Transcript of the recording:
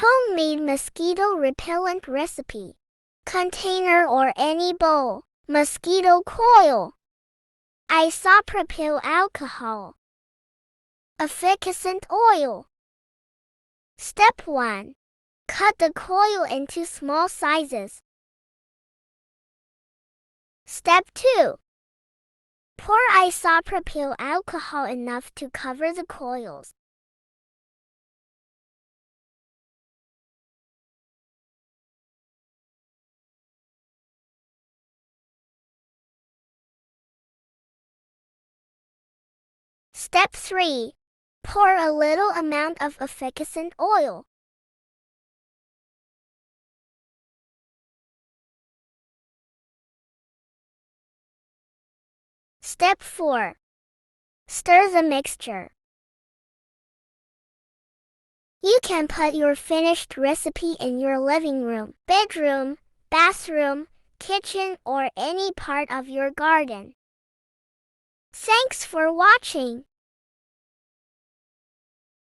Homemade mosquito repellent recipe. Container or any bowl. Mosquito coil. Isopropyl alcohol. Efficacent oil. Step 1. Cut the coil into small sizes. Step 2. Pour isopropyl alcohol enough to cover the coils. Step 3. Pour a little amount of efficacent oil. Step 4. Stir the mixture. You can put your finished recipe in your living room, bedroom, bathroom, kitchen, or any part of your garden. Thanks for watching.